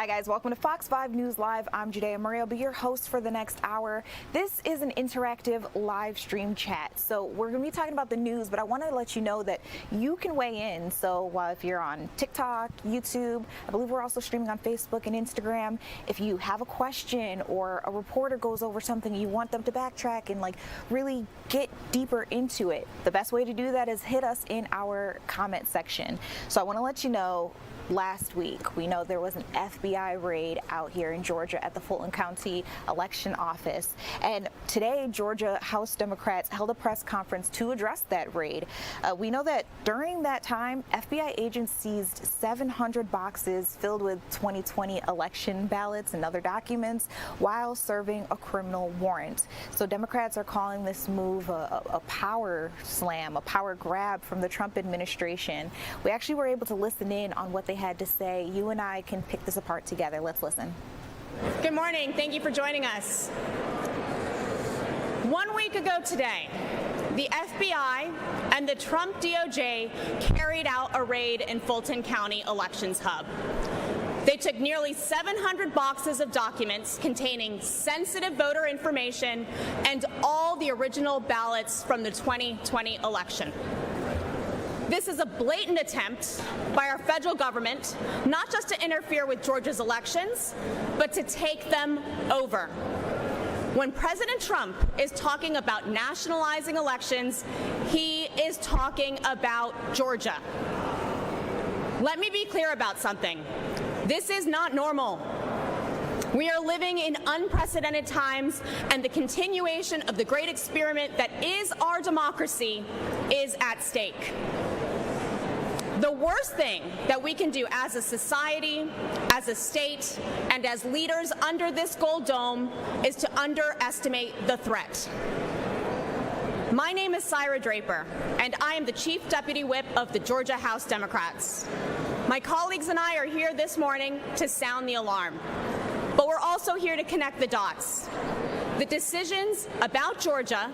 Hi guys, welcome to Fox 5 News Live. I'm Judea Murray. I'll be your host for the next hour. This is an interactive live stream chat. So we're going to be talking about the news, but I want to let you know that you can weigh in. So if you're on TikTok, YouTube, I believe we're also streaming on Facebook and Instagram. If you have a question or a reporter goes over something, you want them to backtrack and really get deeper into it, the best way to do that is hit us in our comment section. So I want to let you know, last week, we know there was an FBI raid out here in Georgia at the Fulton County election office. And today, Georgia House Democrats held a press conference to address that raid. We know that during that time, FBI agents seized 700 boxes filled with 2020 election ballots and other documents while serving a criminal warrant. So Democrats are calling this move a power slam, a power grab from the Trump administration. We actually were able to listen in on what they had to say. You and I can pick this apart together. Let's listen. Good morning. Thank you for joining us. 1 week ago today, the FBI and the Trump DOJ carried out a raid in Fulton County Elections Hub. They took nearly 700 boxes of documents containing sensitive voter information and all the original ballots from the 2020 election. This is a blatant attempt by our federal government not just to interfere with Georgia's elections, but to take them over. When President Trump is talking about nationalizing elections, he is talking about Georgia. Let me be clear about something. This is not normal. We are living in unprecedented times, and the continuation of the great experiment that is our democracy is at stake. The worst thing that we can do as a society, as a state, and as leaders under this gold dome is to underestimate the threat. My name is Syra Draper, and I am the Chief Deputy Whip of the Georgia House Democrats. My colleagues and I are here this morning to sound the alarm, but we're also here to connect the dots. The decisions about Georgia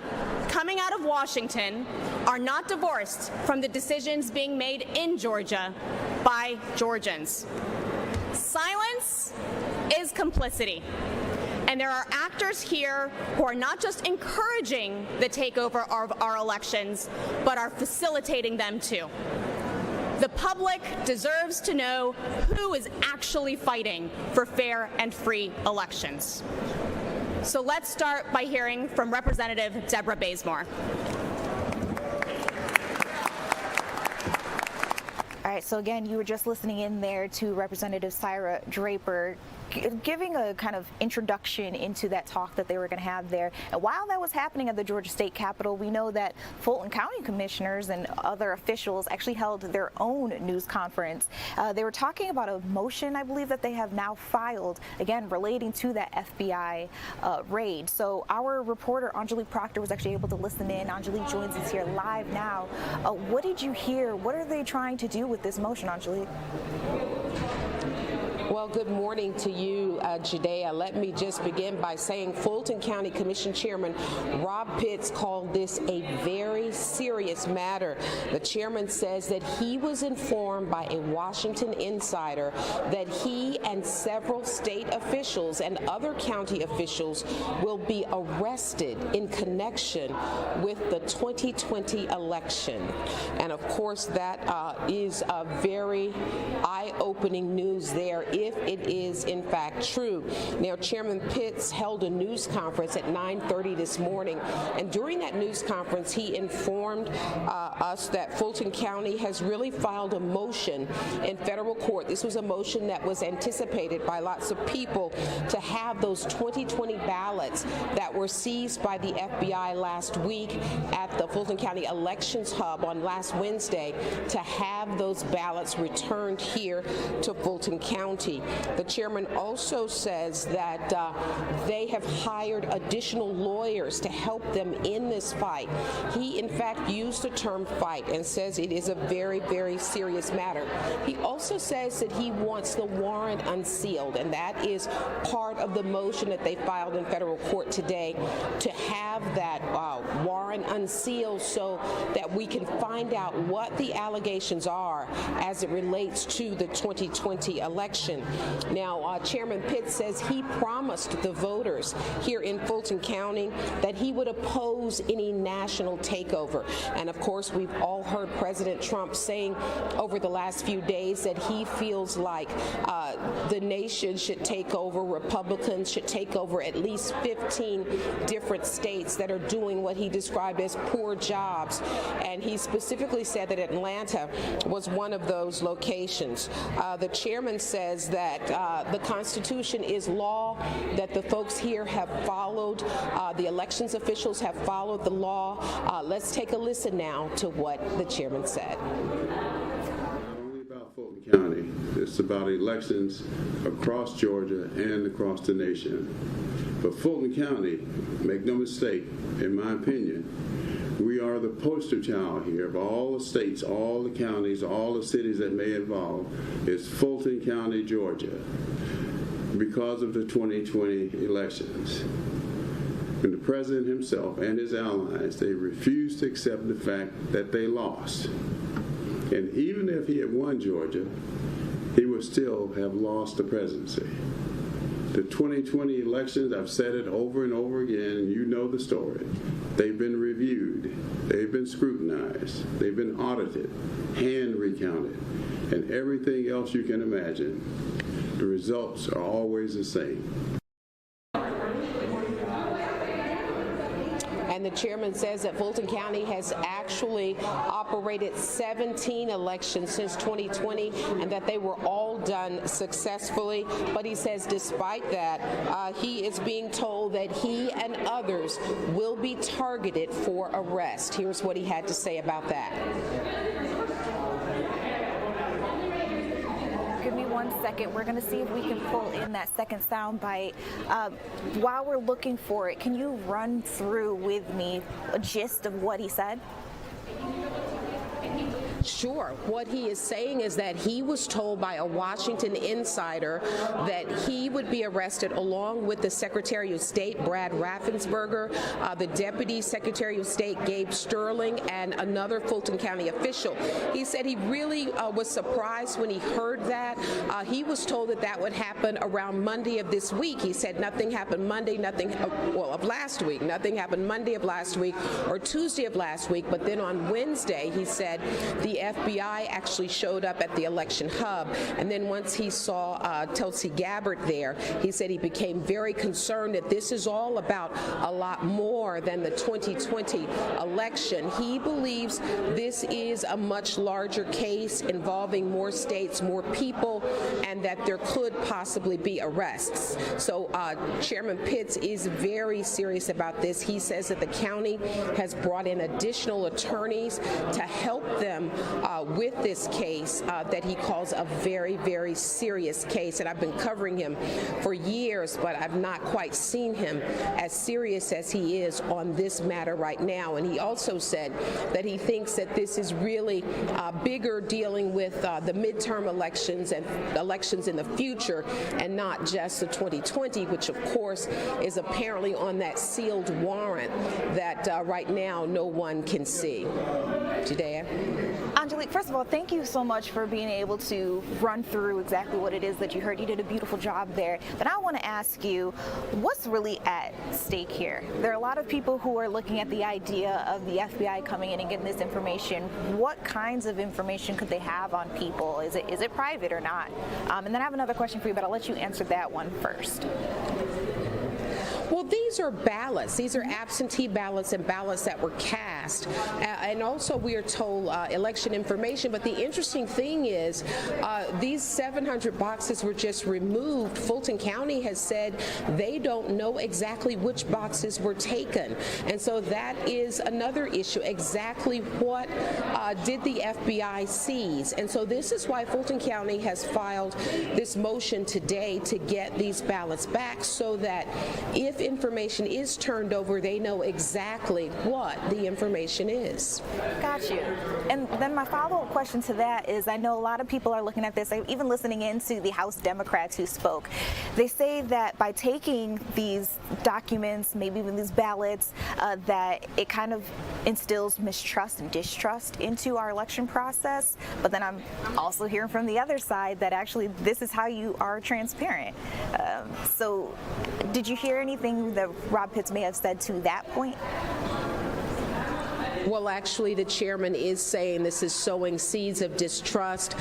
coming out of Washington are not divorced from the decisions being made in Georgia by Georgians. Silence is complicity. And there are actors here who are not just encouraging the takeover of our elections, but are facilitating them too. The public deserves to know who is actually fighting for fair and free elections. So let's start by hearing from Representative Deborah Bazemore. All right, so again, you were just listening in there to Representative Syra Draper giving a kind of introduction into that talk that they were going to have there. And while that was happening at the Georgia State Capitol, we know that Fulton County commissioners and other officials actually held their own news conference. They were talking about a motion, I believe, that they have now filed, again, relating to that FBI raid. So our reporter, Angelique Proctor, was actually able to listen in. Angelique joins us here live now. What did you hear? What are they trying to do with this motion, Angelique? Well, good morning to you, Judea. Let me just begin by saying Fulton County Commission Chairman Rob Pitts called this a very serious matter. The chairman says that he was informed by a Washington insider that he and several state officials and other county officials will be arrested in connection with the 2020 election. And of course, that is a very eye-opening news there, if it is in fact true. Now, Chairman Pitts held a news conference at 9:30 this morning, and during that news conference, he informed us that Fulton County has really filed a motion in federal court. This was a motion that was anticipated by lots of people to have those 2020 ballots that were seized by the FBI last week at the Fulton County Elections Hub on last Wednesday, to have those ballots returned here to Fulton County. The chairman also says that they have hired additional lawyers to help them in this fight. He, in fact, used the term fight and says it is a very, very serious matter. He also says that he wants the warrant unsealed, and that is part of the motion that they filed in federal court today, to have that warrant warrant unsealed so that we can find out what the allegations are as it relates to the 2020 election. Now, Chairman Pitts says he promised the voters here in Fulton County that he would oppose any national takeover. And of course, we've all heard President Trump saying over the last few days that he feels like the nation should take over, Republicans should take over at least 15 different states that are doing what he described as poor jobs. And he specifically said that Atlanta was one of those locations. The chairman says that the Constitution is law, that the folks here have followed, the elections officials have followed the law. Let's take a listen now to what the chairman said. Fulton County. It's about elections across Georgia and across the nation. But Fulton County, make no mistake, in my opinion, we are the poster child here of all the states, all the counties, all the cities that may involve. It's Fulton County, Georgia, because of the 2020 elections. And the president himself and his allies, they refused to accept the fact that they lost. And even if he had won Georgia, he would still have lost the presidency. The 2020 elections, I've said it over and over again, and you know the story. They've been reviewed, they've been scrutinized, they've been audited, hand recounted, and everything else you can imagine. The results are always the same. And the chairman says that Fulton County has actually operated 17 elections since 2020 and that they were all done successfully. But he says despite that, he is being told that he and others will be targeted for arrest. Here's what he had to say about that. Give me 1 second. We're going to see if we can pull in that second sound bite. While we're looking for it, can you run through with me a gist of what he said? Sure. What he is saying is that he was told by a Washington insider that he would be arrested along with the Secretary of State, Brad Raffensperger, the Deputy Secretary of State, Gabe Sterling, and another Fulton County official. He said he really was surprised when he heard that. He was told that that would happen around Monday of this week. He said nothing happened Monday, of last week. Nothing happened Monday of last week or Tuesday of last week. But then on Wednesday, he said the FBI actually showed up at the election hub, and then once he saw Tulsi Gabbard there, he said he became very concerned that this is all about a lot more than the 2020 election. He believes this is a much larger case involving more states, more people, and that there could possibly be arrests. So Chairman Pitts is very serious about this. He says that the county has brought in additional attorneys to help them with this case that he calls a very, very serious case. And I've been covering him for years, but I've not quite seen him as serious as he is on this matter right now. And he also said that he thinks that this is really bigger, dealing with the midterm elections and elections in the future, and not just the 2020, which of course is apparently on that sealed warrant that right now no one can see. Judea? Angelique, first of all, thank you so much for being able to run through exactly what it is that you heard. You did a beautiful job there. But I want to ask you, what's really at stake here? There are a lot of people who are looking at the idea of the FBI coming in and getting this information. What kinds of information could they have on people? Is it private or not? And then I have another question for you, but I'll let you answer that one first. Well, these are ballots. These are absentee ballots and ballots that were cast. And also we are told election information. But the interesting thing is these 700 boxes were just removed. Fulton County has said they don't know exactly which boxes were taken. And so that is another issue. Exactly what did the FBI seize? And so this is why Fulton County has filed this motion today to get these ballots back, so that if in information is turned over, they know exactly what the information is. Got you. And then my follow-up question to that is, I know a lot of people are looking at this, even listening into the House Democrats who spoke. They say that by taking these documents, maybe even these ballots, that it kind of instills mistrust and distrust into our election process. But then I'm also hearing from the other side that actually this is how you are transparent. So did you hear anything that Rob Pitts may have said to that point? Well, actually, the chairman is saying this is sowing seeds of distrust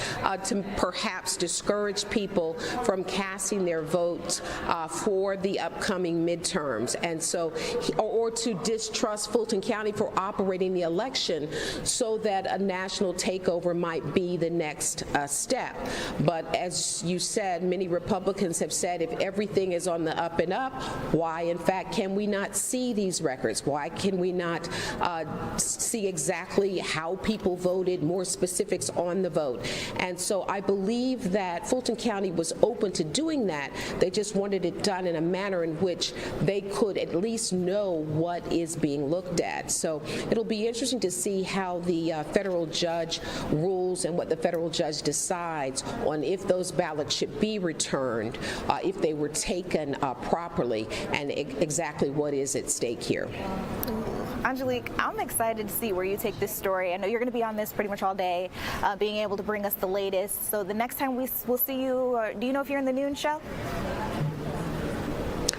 to perhaps discourage people from casting their votes for the upcoming midterms, and so, or to distrust Fulton County for operating the election so that a national takeover might be the next step. But as you said, many Republicans have said if everything is on the up and up, why, in fact, can we not see these records? Why can we not see exactly how people voted, more specifics on the vote? And so I believe that Fulton County was open to doing that. They just wanted it done in a manner in which they could at least know what is being looked at. So it'll be interesting to see how the federal judge rules and what the federal judge decides on if those ballots should be returned, if they were taken properly, and exactly what is at stake here. Angelique, I'm excited to see where you take this story. I know you're going to be on this pretty much all day, being able to bring us the latest. So the next time we'll see you, do you know if you're in the noon show?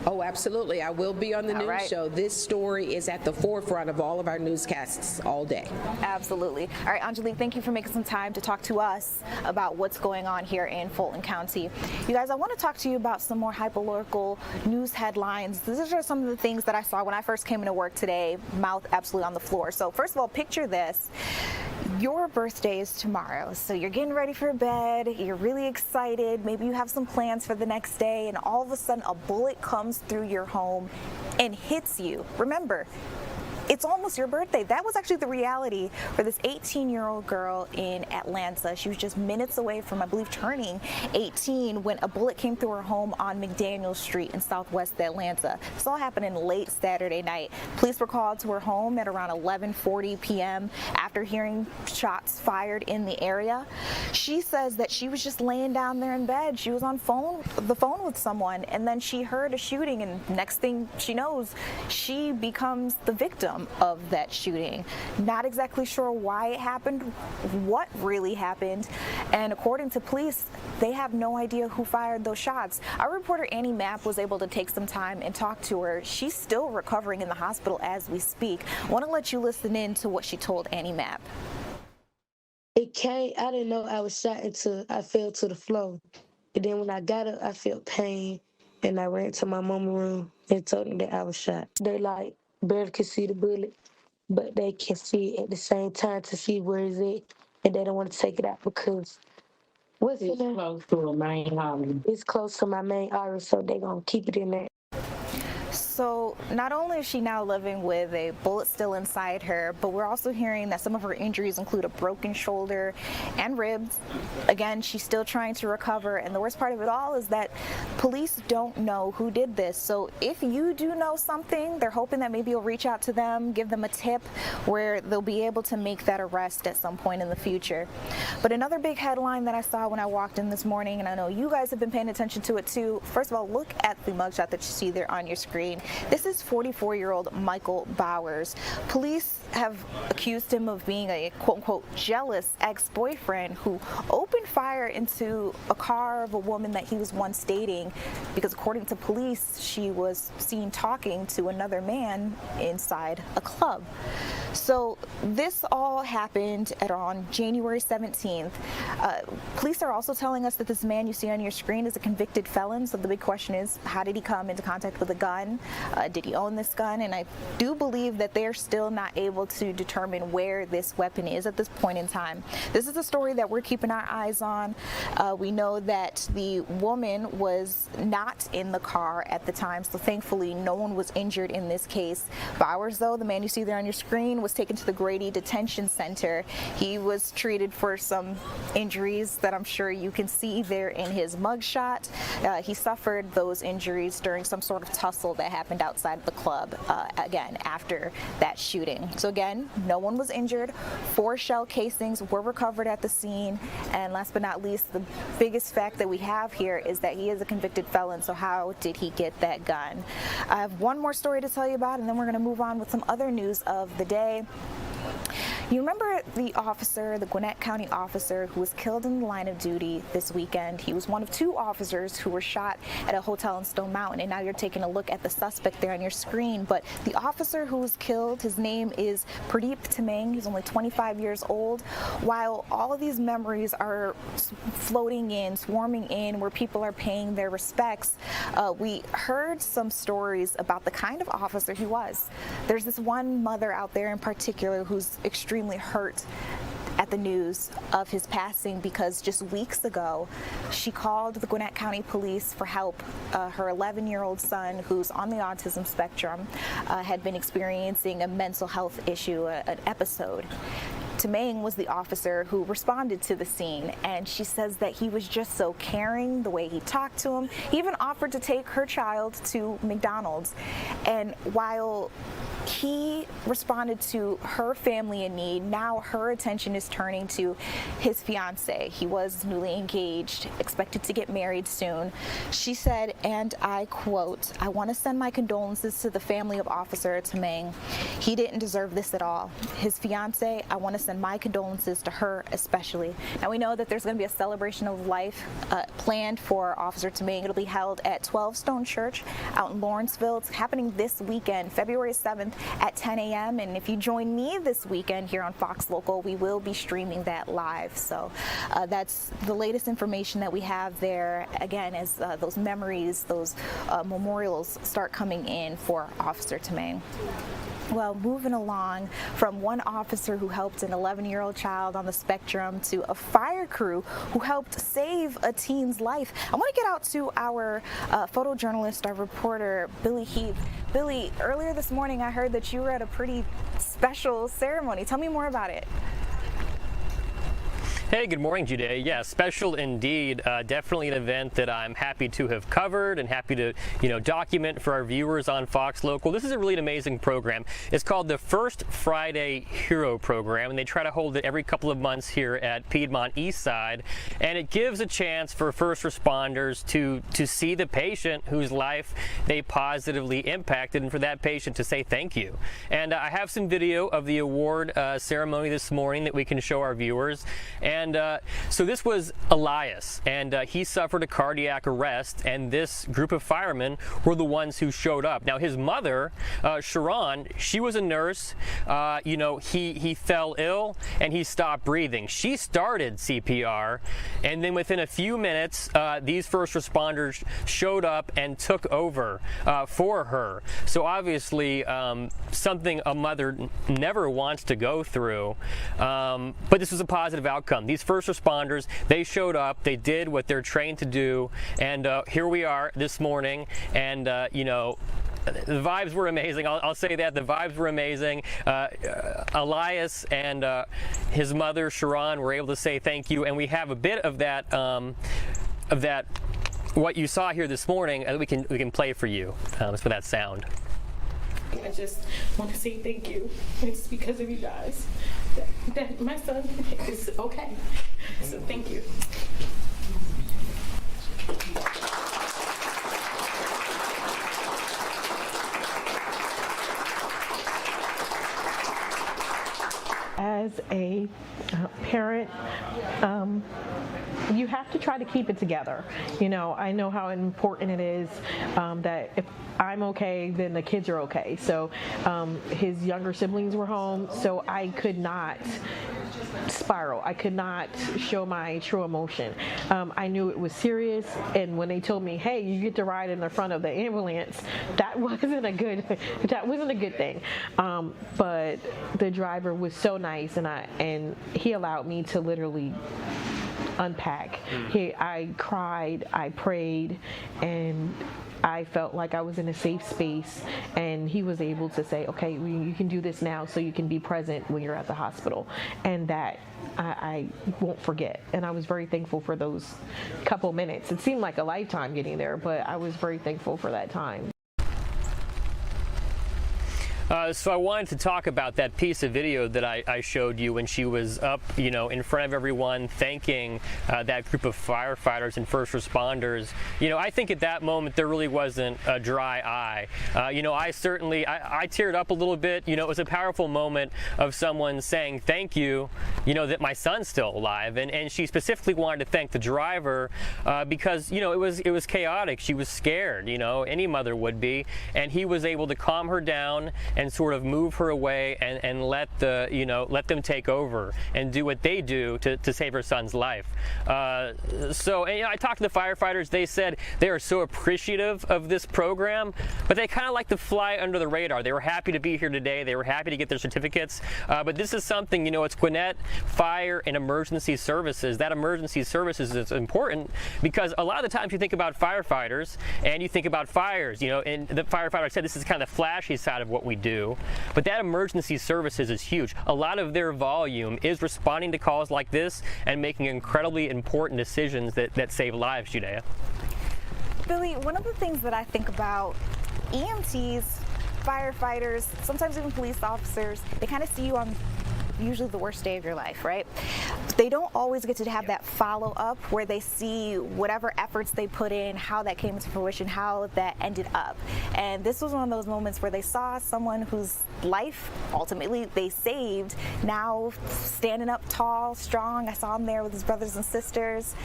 Oh, absolutely. I will be on the news show. This story is at the forefront of all of our newscasts all day. Absolutely. All right, Angelique, thank you for making some time to talk to us about what's going on here in Fulton County. You guys, I want to talk to you about some more hyperlocal news headlines. These are some of the things that I saw when I first came into work today, mouth absolutely on the floor. So first of all, picture this. Your birthday is tomorrow, so you're getting ready for bed, you're really excited, maybe you have some plans for the next day, and all of a sudden a bullet comes through your home and hits you. Remember, it's almost your birthday. That was actually the reality for this 18-year-old girl in Atlanta. She was just minutes away from, I believe, turning 18 when a bullet came through her home on McDaniel Street in southwest Atlanta. This all happened in late Saturday night. Police were called to her home at around 11:40 p.m. after hearing shots fired in the area. She says that she was just laying down there in bed. She was on the phone with someone, and then she heard a shooting, and next thing she knows, she becomes the victim of that shooting. Not exactly sure why it happened, what really happened, and according to police, they have no idea who fired those shots. Our reporter Annie Mapp was able to take some time and talk to her. She's still recovering in the hospital as we speak. I want to let you listen in to what she told Annie Mapp. I didn't know I was shot until I fell to the floor. And then when I got up, I felt pain, and I ran to my mama's room and told them that I was shot. They barely can see the bullet, but they can see it at the same time to see where it's at, and they don't want to take it out because it's close to a main artery. It's close to my main artery, so they're going to keep it in there. So not only is she now living with a bullet still inside her, but we're also hearing that some of her injuries include a broken shoulder and ribs. Again, she's still trying to recover, and the worst part of it all is that police don't know who did this. So if you do know something, they're hoping that maybe you'll reach out to them, give them a tip where they'll be able to make that arrest at some point in the future. But another big headline that I saw when I walked in this morning, and I know you guys have been paying attention to it too. First of all, look at the mugshot that you see there on your screen. This is 44-year-old Michael Bowers. Police have accused him of being a quote-unquote jealous ex-boyfriend who opened fire into a car of a woman that he was once dating because according to police, she was seen talking to another man inside a club. So this all happened on January 17th. Police are also telling us that this man you see on your screen is a convicted felon. So the big question is, how did he come into contact with a gun? Did he own this gun? And I do believe that they're still not able to determine where this weapon is at this point in time. This is a story that we're keeping our eyes on. We know that the woman was not in the car at the time, so thankfully no one was injured in this case. Bowers, though, the man you see there on your screen, was was taken to the Grady Detention Center. He was treated for some injuries that I'm sure you can see there in his mugshot. He suffered those injuries during some sort of tussle that happened outside of the club, again, after that shooting. So again, no one was injured. 4 shell casings were recovered at the scene. And last but not least, the biggest fact that we have here is that he is a convicted felon. So how did he get that gun? I have one more story to tell you about, and then we're going to move on with some other news of the day. You remember the officer, the Gwinnett County officer who was killed in the line of duty this weekend? He was one of 2 officers who were shot at a hotel in Stone Mountain, and now you're taking a look at the suspect there on your screen. But the officer who was killed, his name is Pradeep Tamang. He's only 25 years old. While all of these memories are floating in, swarming in, where people are paying their respects, we heard some stories about the kind of officer he was. There's this one mother out there in particular who's extremely hurt at the news of his passing because just weeks ago she called the Gwinnett County Police for help. Her 11-year-old son, who's on the autism spectrum, had been experiencing a mental health issue, an episode. Tamang was the officer who responded to the scene, and she says that he was just so caring the way he talked to him. He even offered to take her child to McDonald's, and while he responded to her family in need, now her attention is turning to his fiance. He was newly engaged, expected to get married soon. She said, and I quote, "I want to send my condolences to the family of Officer Tamang. He didn't deserve this at all. His fiance, I want to send my condolences to her especially." Now we know that there's going to be a celebration of life planned for Officer Tamang. It'll be held at 12 Stone Church out in Lawrenceville. It's happening this weekend, February 7th at 10 a.m. And if you join me this weekend here on Fox Local, we will be streaming that live. So that's the latest information that we have there. Again, as those memories, those memorials start coming in for Officer Tamang. Well, moving along from one officer who helped an 11-year-old child on the spectrum to a fire crew who helped save a teen's life, I want to get out to our photojournalist, our reporter, Billy Heath. Billy, earlier this morning I heard that you were at a pretty special ceremony. Tell me more about it. Hey, good morning, Judea. Yeah, special indeed. Definitely an event that I'm happy to have covered and happy to, document for our viewers on Fox Local. This is a really amazing program. It's called the First Friday Hero Program, and they try to hold it every couple of months here at Piedmont East Side. And it gives a chance for first responders to see the patient whose life they positively impacted, and for that patient to say thank you. And I have some video of the award ceremony this morning that we can show our viewers. And so this was Elias, and he suffered a cardiac arrest, and this group of firemen were the ones who showed up. Now his mother, Sharon, she was a nurse. He fell ill and he stopped breathing. She started CPR, and then within a few minutes, these first responders showed up and took over for her. So obviously something a mother never wants to go through, but this was a positive outcome. These first responders, they showed up, they did what they're trained to do, and here we are this morning, and the vibes were amazing. I'll say that the vibes were amazing. Elias and his mother Sharon were able to say thank you, and we have a bit of that what you saw here this morning, and we can play for you. For that sound. I just want to say thank you. It's because of you guys that my son is okay. So thank you. As a parent, you have to try to keep it together. I know how important it is that if I'm okay, then the kids are okay. So his younger siblings were home, so I could not spiral. I could not show my true emotion. I knew it was serious, and when they told me, "Hey, you get to ride in the front of the ambulance," that wasn't a good thing. But the driver was so nice, and he allowed me to literally unpack. I cried, I prayed, and I felt like I was in a safe space, and he was able to say, okay, you can do this now so you can be present when you're at the hospital. And that I won't forget. And I was very thankful for those couple minutes. It seemed like a lifetime getting there, but I was very thankful for that time. So I wanted to talk about that piece of video that I showed you when she was up, in front of everyone, thanking that group of firefighters and first responders. I think at that moment there really wasn't a dry eye. I certainly, I teared up a little bit. It was a powerful moment of someone saying thank you, that my son's still alive. And she specifically wanted to thank the driver because, it was chaotic. She was scared, any mother would be. And he was able to calm her down and sort of move her away and let them take over and do what they do to save her son's life. So I talked to the firefighters. They said they are so appreciative of this program, but they kind of like to fly under the radar. They were happy to be here today. They were happy to get their certificates. But this is something, it's Gwinnett Fire and Emergency Services. That emergency services is important because a lot of the times you think about firefighters and you think about fires, and the firefighter said this is kind of the flashy side of what we do. But that emergency services is huge. A lot of their volume is responding to calls like this and making incredibly important decisions that save lives, Judea. Billy, one of the things that I think about, EMTs, firefighters, sometimes even police officers, they kind of see you on usually the worst day of your life, right? They don't always get to have that follow-up where they see whatever efforts they put in, how that came to fruition, how that ended up. And this was one of those moments where they saw someone whose life ultimately they saved, now standing up tall, strong. I saw him there with his brothers and sisters.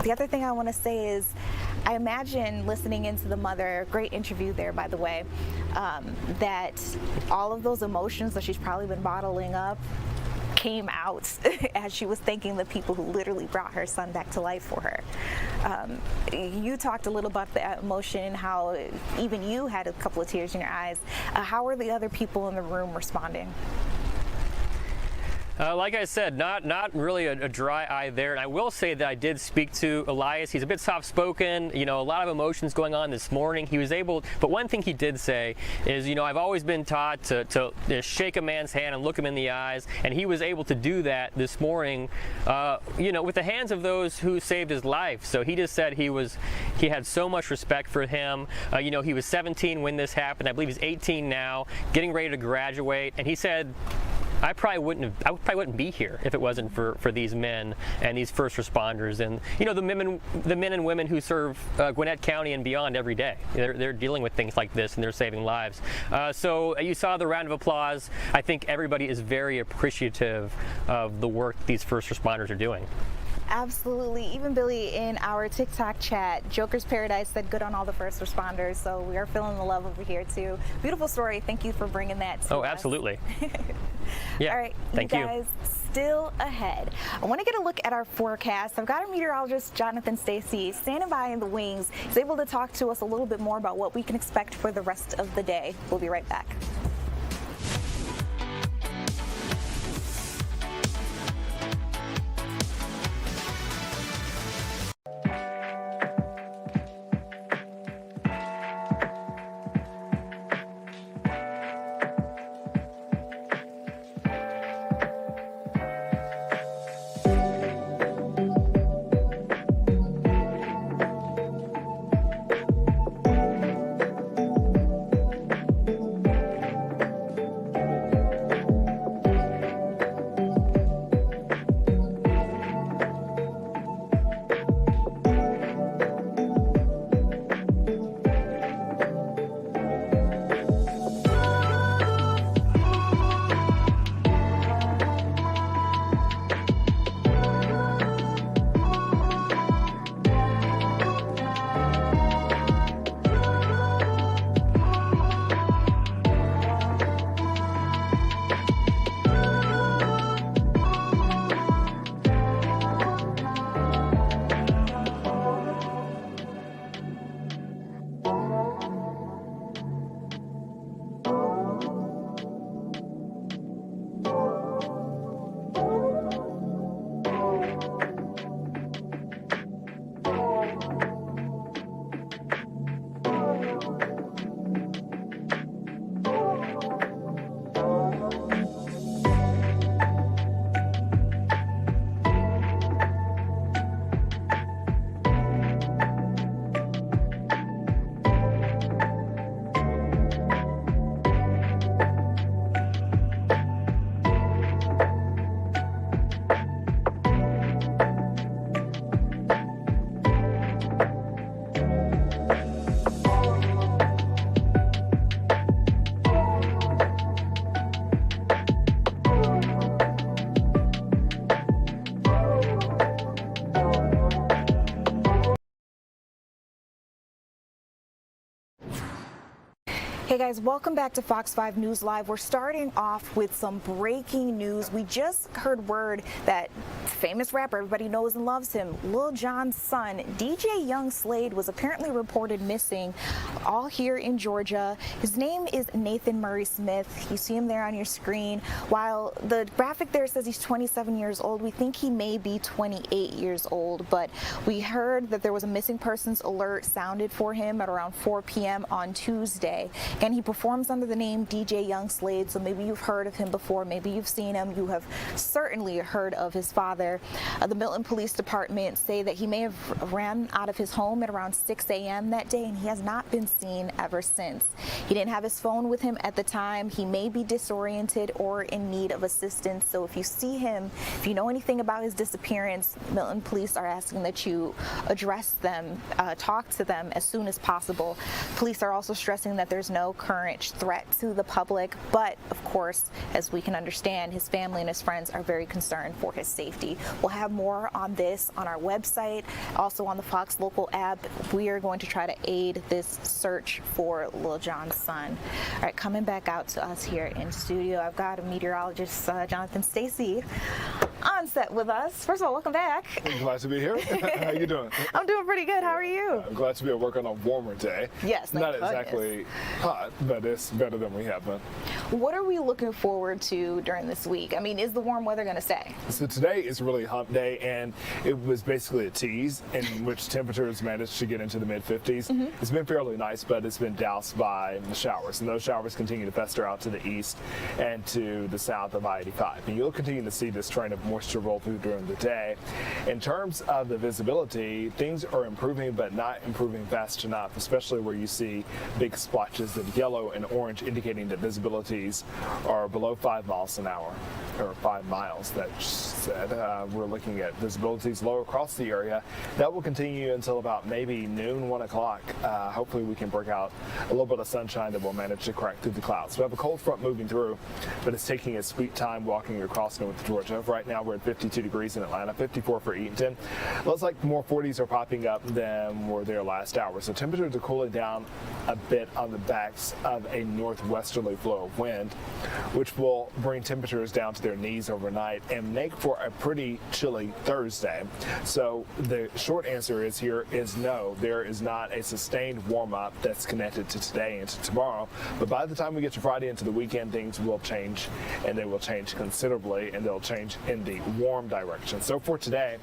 The other thing I want to say is, I imagine listening into the mother, great interview there, by the way, that all of those emotions that she's probably been bottling up came out as she was thanking the people who literally brought her son back to life for her. You talked a little about that emotion, how even you had a couple of tears in your eyes. How were the other people in the room responding? Like I said, not really a dry eye there. And I will say that I did speak to Elias. He's a bit soft-spoken, a lot of emotions going on this morning. He was able, but one thing he did say is, I've always been taught to shake a man's hand and look him in the eyes. And he was able to do that this morning, with the hands of those who saved his life. So he just said he had so much respect for him. He was 17 when this happened. I believe he's 18 now, getting ready to graduate. And he said, I probably wouldn't be here if it wasn't for these men and these first responders and the men and women who serve Gwinnett County and beyond every day. They're dealing with things like this and they're saving lives. So you saw the round of applause. I think everybody is very appreciative of the work these first responders are doing. Absolutely. Even Billy in our TikTok chat, Joker's Paradise said good on all the first responders. So we are feeling the love over here too. Beautiful story. Thank you for bringing that to us. Oh, absolutely. Yeah. All right. Thank you you. guys, still ahead. I want to get a look at our forecast. I've got our meteorologist, Jonathan Stacy, standing by in the wings. He's able to talk to us a little bit more about what we can expect for the rest of the day. We'll be right back. Hey guys, welcome back to Fox 5 News Live. We're starting off with some breaking news. We just heard word that famous rapper, everybody knows and loves him, Lil Jon's son, DJ Young Slade, was apparently reported missing all here in Georgia. His name is Nathan Murray Smith. You see him there on your screen. While the graphic there says he's 27 years old, we think he may be 28 years old, but we heard that there was a missing persons alert sounded for him at around 4 p.m. on Tuesday. And he performs under the name DJ Young Slade, so maybe you've heard of him before, maybe you've seen him, you have certainly heard of his father. The Milton Police Department say that he may have ran out of his home at around 6 a.m. that day, and he has not been seen ever since. He didn't have his phone with him at the time. He may be disoriented or in need of assistance, so if you see him, if you know anything about his disappearance, Milton Police are asking that you address them, talk to them as soon as possible. Police are also stressing that there's no current threat to the public, but of course, as we can understand, his family and his friends are very concerned for his safety. We'll have more on this on our website, also on the Fox Local app. We are going to try to aid this search for Lil Jon's son. All right, coming back out to us here in studio, I've got a meteorologist, Jonathan Stacy, on set with us. First of all, welcome back. I'm glad to be here. How you doing? I'm doing pretty good. How are you? I'm glad to be at work on a warmer day. Yes, not exactly hot, but it's better than we have been. What are we looking forward to during this week? I mean, is the warm weather going to stay? So today is really hump day, and it was basically a tease in which temperatures managed to get into the mid-50s. It's been fairly nice, but it's been doused by the showers, and those showers continue to fester out to the east and to the south of I-85. And you'll continue to see this trend of moisture roll through during the day. In terms of the visibility, things are improving, but not improving fast enough, especially where you see big splotches of yellow and orange indicating that visibilities are below 5 miles an hour, or 5 miles, that said. We're looking at visibilities low across the area. That will continue until about maybe noon, 1 o'clock. Hopefully we can break out a little bit of sunshine that will manage to crack through the clouds. We have a cold front moving through, but it's taking its sweet time walking across North Georgia. Right now we're at 52 degrees in Atlanta, 54 for Eatonton. Looks like more 40s are popping up than were there last hour. So temperatures are cooling down a bit on the backs of a northwesterly flow of wind, which will bring temperatures down to their knees overnight and make for a pretty chilly Thursday. So the short answer is no, there is not a sustained warm-up that's connected to today and to tomorrow. But by the time we get to Friday into the weekend, things will change, and they will change considerably, and they'll change in the warm direction. So for today,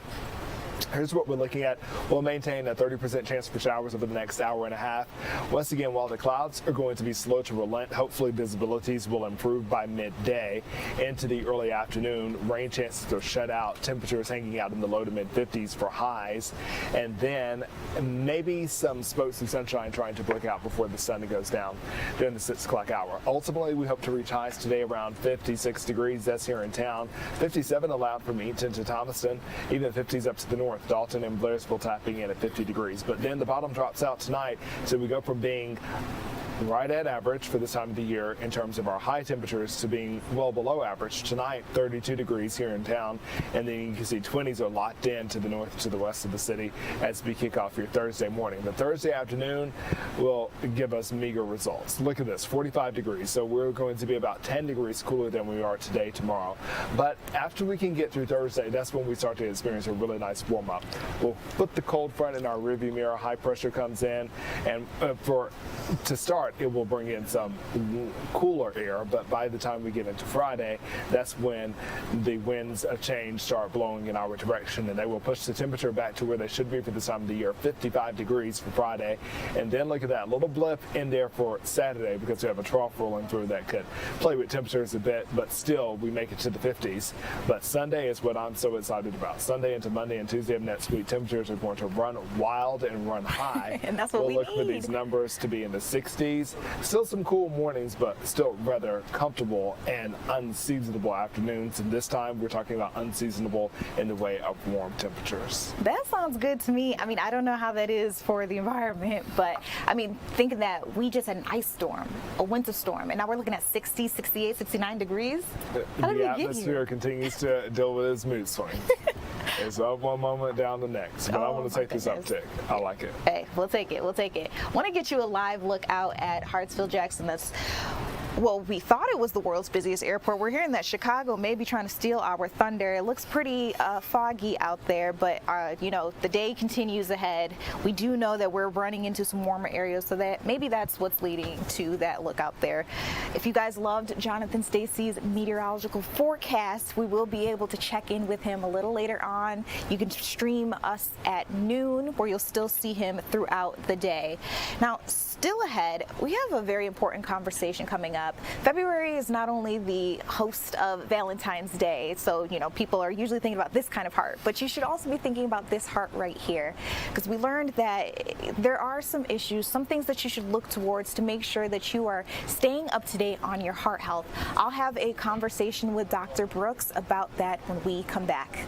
here's what we're looking at. We'll maintain a 30% chance for showers over the next hour and a half. Once again, while the clouds are going to be slow to relent, hopefully visibilities will improve by midday into the early afternoon. Rain chances are shut out, temperatures hanging out in the low to mid 50s for highs, and then maybe some spokes of sunshine trying to break out before the sun goes down during the 6 o'clock hour. Ultimately, we hope to reach highs today around 56 degrees. That's here in town. 57 allowed from Eaton to Thomaston, even 50s up to the north. Dalton and Blairsville tapping in at 50 degrees. But then the bottom drops out tonight, so we go from being right at average for this time of the year in terms of our high temperatures to being well below average. Tonight, 32 degrees here in town, and then you can see 20s are locked in to the north to the west of the city as we kick off your Thursday morning. The Thursday afternoon will give us meager results. Look at this, 45 degrees, so we're going to be about 10 degrees cooler than we are today tomorrow. But after we can get through Thursday, that's when we start to experience a really nice warm-up. We'll put the cold front in our rearview mirror, high pressure comes in, and to start, it will bring in some cooler air, but by the time we get into Friday, that's when the winds of change start blowing in our direction, and they will push the temperature back to where they should be for this time of the year, 55 degrees for Friday. And then look at that little blip in there for Saturday, because we have a trough rolling through that could play with temperatures a bit, but still we make it to the 50s. But Sunday is what I'm so excited about. Sunday into Monday and Tuesday of next week, temperatures are going to run wild and run high. And that's what we'll look for these numbers to be in the 60s. Still some cool mornings, but still rather comfortable and unseasonable afternoons. And this time we're talking about unseasonable in the way of warm temperatures. That sounds good to me. I mean, I don't know how that is for the environment, but I mean, thinking that we just had an ice storm, a winter storm, and now we're looking at 60, 68, 69 degrees. How did we get here? The atmosphere continues to deal with its mood swings. It's up one moment, down the next. But I want to take this uptick. I like it. Hey, we'll take it. We'll take it. I want to get you a live look out at Hartsfield-Jackson. That's, well, we thought it was the world's busiest airport. We're hearing that Chicago may be trying to steal our thunder. It looks pretty foggy out there, but you know, the day continues ahead. We do know that we're running into some warmer areas, so that maybe that's what's leading to that look out there. If you guys loved Jonathan Stacy's meteorological forecast, we will be able to check in with him a little later on. You can stream us at noon, where you'll still see him throughout the day. Now, still ahead, we have a very important conversation coming up. February is not only the host of Valentine's Day, so you know, people are usually thinking about this kind of heart, but you should also be thinking about this heart right here, because we learned that there are some issues, some things that you should look towards to make sure that you are staying up to date on your heart health. I'll have a conversation with Dr. Brooks about that when we come back.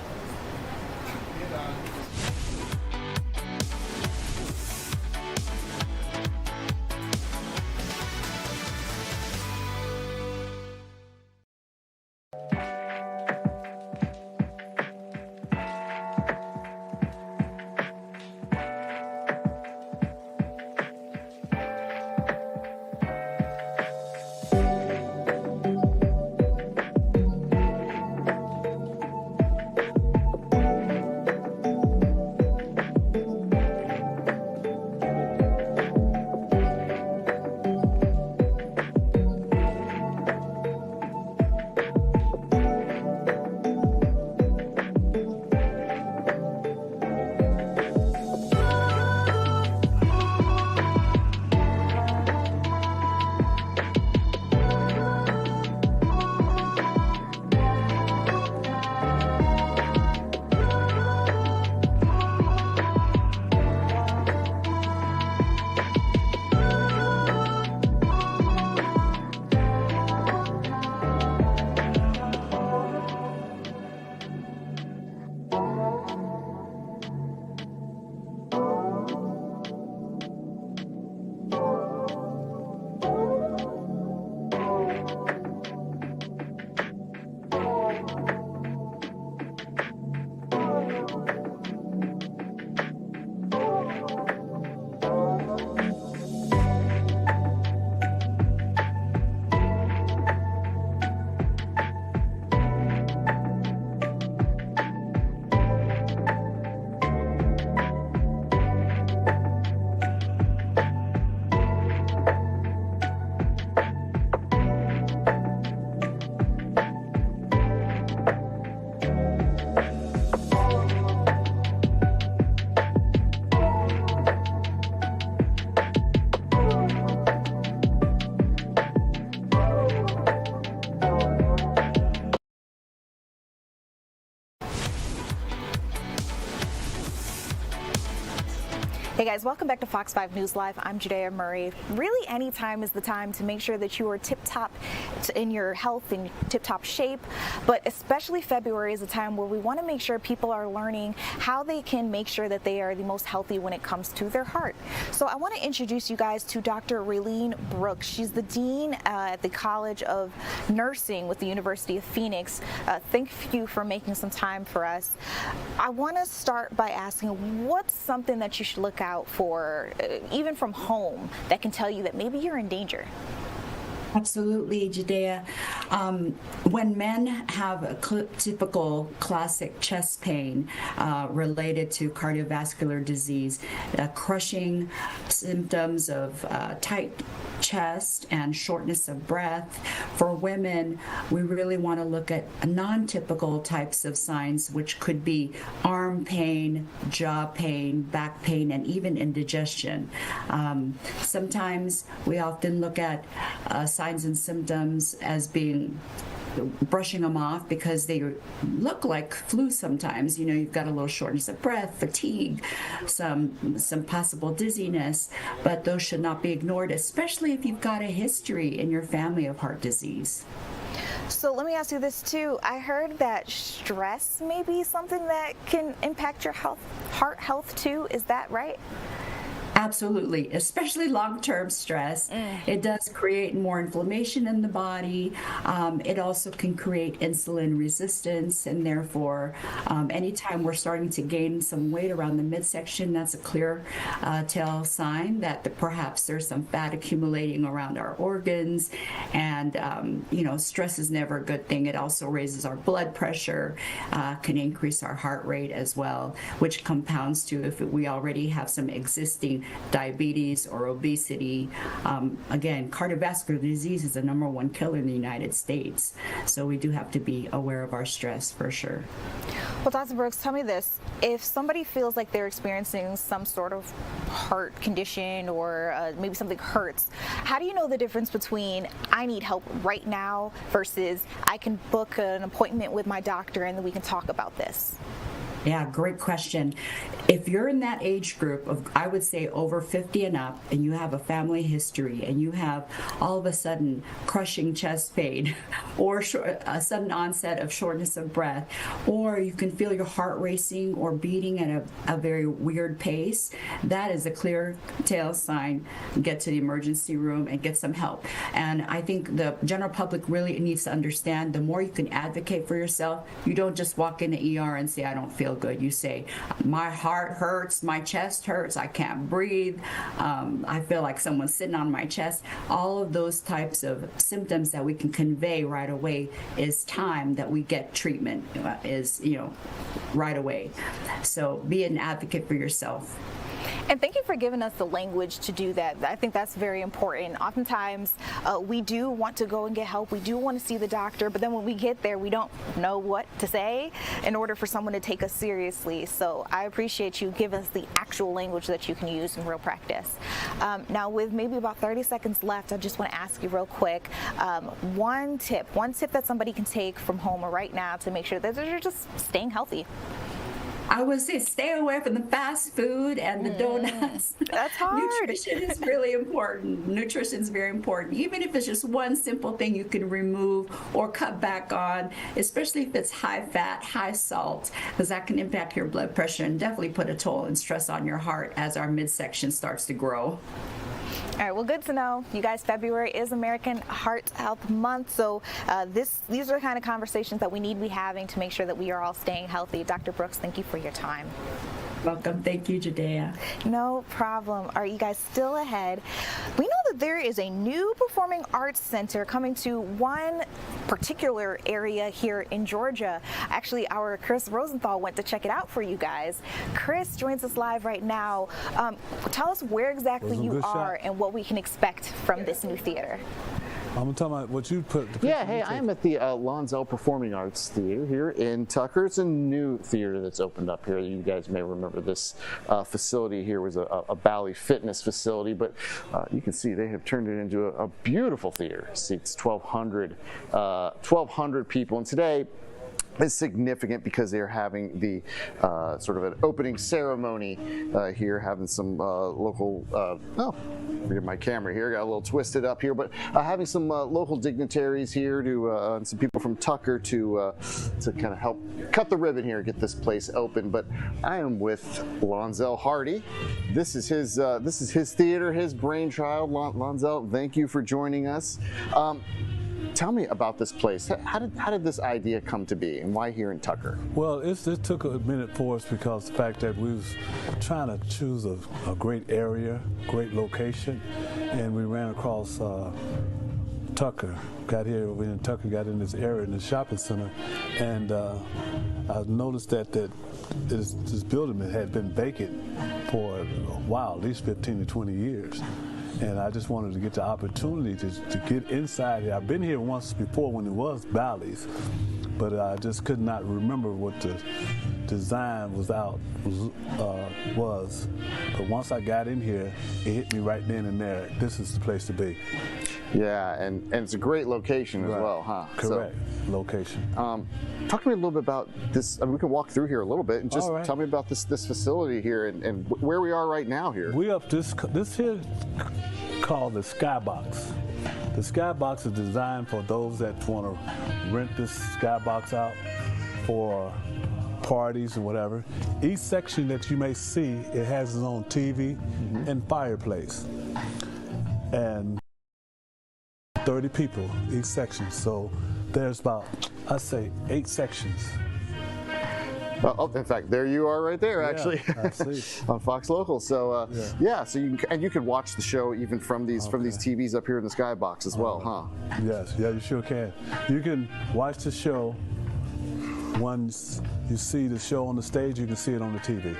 Hey guys, welcome back to Fox 5 News Live. I'm Judea Murray. Really, any time is the time to make sure that you are tip-top in your health and tip-top shape, but especially February is a time where we want to make sure people are learning how they can make sure that they are the most healthy when it comes to their heart. So I want to introduce you guys to Dr. Raylene Brooks. She's the Dean at the College of Nursing with the University of Phoenix. Thank you for making some time for us. I want to start by asking, what's something that you should look out for, even from home, that can tell you that maybe you're in danger? Absolutely, Judea. When men have a typical classic chest pain related to cardiovascular disease, crushing symptoms of tight chest and shortness of breath. For women, we really want to look at non-typical types of signs, which could be arm pain, jaw pain, back pain, and even indigestion. Sometimes we often look at signs and symptoms as being brushing them off because they look like flu sometimes. You know, you've got a little shortness of breath, fatigue, some possible dizziness, but those should not be ignored, especially if you've got a history in your family of heart disease. So let me ask you this too. I heard that stress may be something that can impact your heart health too. Is that right? Absolutely, especially long-term stress. It does create more inflammation in the body. It also can create insulin resistance, and therefore, anytime we're starting to gain some weight around the midsection, that's a clear tell sign that perhaps there's some fat accumulating around our organs. And stress is never a good thing. It also raises our blood pressure, can increase our heart rate as well, which compounds to if we already have some existing diabetes or obesity. Again, cardiovascular disease is the #1 killer in the United States. So we do have to be aware of our stress for sure. Well, Dr. Brooks, tell me this. If somebody feels like they're experiencing some sort of heart condition or maybe something hurts, how do you know the difference between I need help right now versus I can book an appointment with my doctor and then we can talk about this? Yeah, great question. If you're in that age group of, I would say, over 50 and up, and you have a family history, and you have all of a sudden crushing chest pain, or a sudden onset of shortness of breath, or you can feel your heart racing or beating at a very weird pace, that is a clear tell sign. Get to the emergency room and get some help. And I think the general public really needs to understand, the more you can advocate for yourself, you don't just walk in the ER and say, I don't feel good. You say, my heart hurts, my chest hurts, I can't breathe, I feel like someone's sitting on my chest. All of those types of symptoms that we can convey right away is time that we get treatment, right away. So be an advocate for yourself. And thank you for giving us the language to do that. I think that's very important. Oftentimes, we do want to go and get help. We do want to see the doctor, but then when we get there, we don't know what to say in order for someone to take us seriously. So I appreciate you giving us the actual language that you can use in real practice. Now, with maybe about 30 seconds left, I just want to ask you real quick, one tip that somebody can take from home or right now to make sure that they're just staying healthy. I would say stay away from the fast food and the donuts. That's hard. Nutrition is really important. Nutrition is very important. Even if it's just one simple thing you can remove or cut back on, especially if it's high fat, high salt, because that can impact your blood pressure and definitely put a toll and stress on your heart as our midsection starts to grow. All right, well, good to know. You guys, February is American Heart Health Month, so these are the kind of conversations that we need to be having to make sure that we are all staying healthy. Dr. Brooks, thank you for your time. Welcome. Thank you, Judea. No problem. All right, you guys, still ahead. We know that there is a new performing arts center coming to one particular area here in Georgia. Actually, our Chris Rosenthal went to check it out for you guys. Chris joins us live right now. Tell us where exactly you are and what we can expect from this new theater. I'm talking about what you put. Yeah, hey, I'm at the Lonzell Performing Arts Theater here in Tucker. It's a new theater that's opened up here. You guys may remember this facility here was a Bally fitness facility, but you can see they have turned it into a beautiful theater. It seats 1,200 people, and today is significant because they're having the sort of an opening ceremony here, having some local, read my camera here, got a little twisted up here, but having some local dignitaries here to, and some people from Tucker to kind of help cut the ribbon here, get this place open. But I am with Lonzell Hardy. This is his theater, his brainchild. Lonzell, thank you for joining us. Tell me about this place. How did this idea come to be, and why here in Tucker? Well, it took a minute for us because the fact that we was trying to choose a great area, great location, and we ran across Tucker. Got here, we in Tucker, got in this area in the shopping center, and I noticed that this building had been vacant for a while, at least 15 to 20 years. And I just wanted to get the opportunity to get inside here. I've been here once before when it was Bally's, but I just could not remember what the design was. But once I got in here, it hit me right then and there. This is the place to be. Yeah, and it's a great location as well, huh? Correct. Location. Talk to me a little bit about this. I mean, we can walk through here a little bit and just tell me about this facility here and where we are right now here. We up this here called the Skybox. The Skybox is designed for those that want to rent this Skybox out for parties or whatever. Each section that you may see, it has its own TV and fireplace. And 30 people each section. So there's about, I'd say, 8 sections. Oh, in fact, there you are right there, actually, on Fox Local. So, yeah, so you can watch the show even from these TVs up here in the skybox as well, huh? Yes, yeah, you sure can. You can watch the show. Once you see the show on the stage, you can see it on the TV.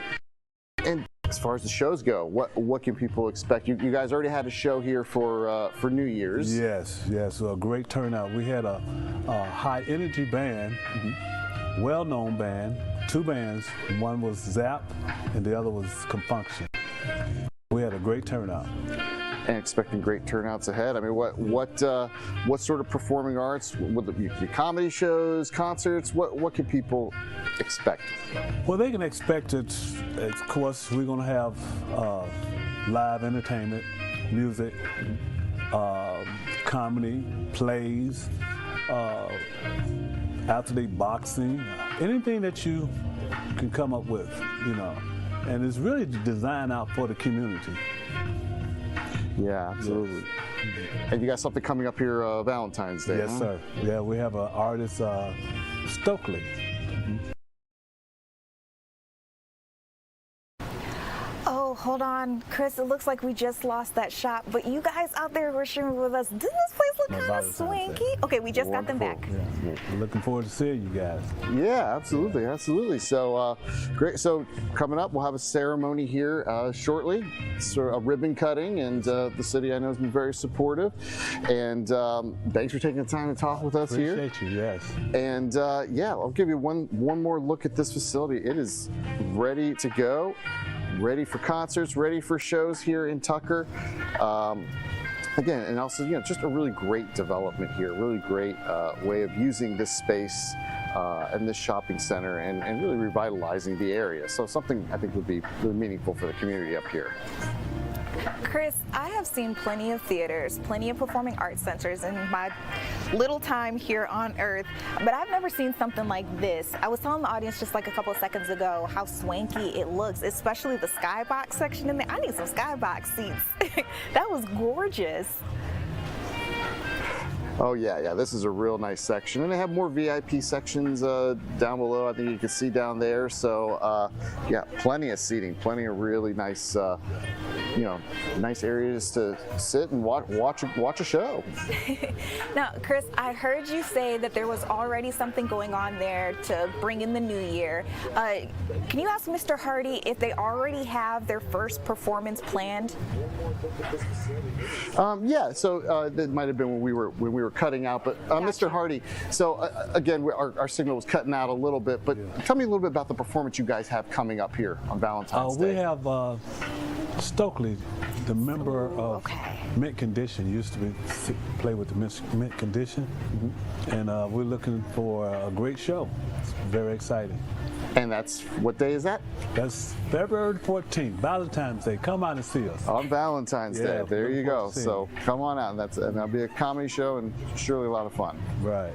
And as far as the shows go, what can people expect? You guys already had a show here for New Year's. Yes, so a great turnout. We had a high energy band, well-known band. 2 bands, one was Zap and the other was Compunction. We had a great turnout. And expecting great turnouts ahead. I mean, what sort of performing arts? Would it be comedy shows, concerts? What can people expect? Well, they can expect it. Of course, we're going to have live entertainment, music, comedy, plays, out-to-date boxing, anything that you can come up with, you know. And it's really designed out for the community. Yeah, absolutely. Yes. And you got something coming up here Valentine's Day, Yes, sir. Yeah, we have an artist, Stokely. Oh, hold on, Chris, it looks like we just lost that shot, but you guys out there were streaming with us. Doesn't this place look kind of swanky? Okay, we just got them back. Yeah. We're looking forward to seeing you guys. Yeah, absolutely. So, great. So, coming up, we'll have a ceremony here shortly. So, a ribbon cutting, and the city I know has been very supportive. And thanks for taking the time to talk with us here. Appreciate you, yes. And yeah, I'll give you one more look at this facility. It is ready to go. Ready for concerts, ready for shows here in Tucker. Again, and also, you know, just a really great development here, really great way of using this space and this shopping center and really revitalizing the area. So something I think would be really meaningful for the community up here. Chris, I have seen plenty of theaters, plenty of performing arts centers in my little time here on Earth, but I've never seen something like this. I was telling the audience just like a couple of seconds ago how swanky it looks, especially the skybox section in there. I need some skybox seats. That was gorgeous. Oh yeah, this is a real nice section, and they have more VIP sections down below. I think you can see down there. So yeah, plenty of seating, plenty of really nice, you know, nice areas to sit and watch a show. Now, Chris, I heard you say that there was already something going on there to bring in the new year. Can you ask Mr. Hardy if they already have their first performance planned? Yeah, so that might have been when we were cutting out, but Mr. Hardy, so again, our signal was cutting out a little bit, but tell me a little bit about the performance you guys have coming up here on Valentine's Day. We have Stokely, the member of Mint Condition, used to play with the Mint Condition, and we're looking for a great show. It's very exciting. And that's, what day is that? That's February 14th, Valentine's Day. Come out and see us. On Valentine's Day, there you go. So come on out, and that'll be a comedy show and surely a lot of fun. Right.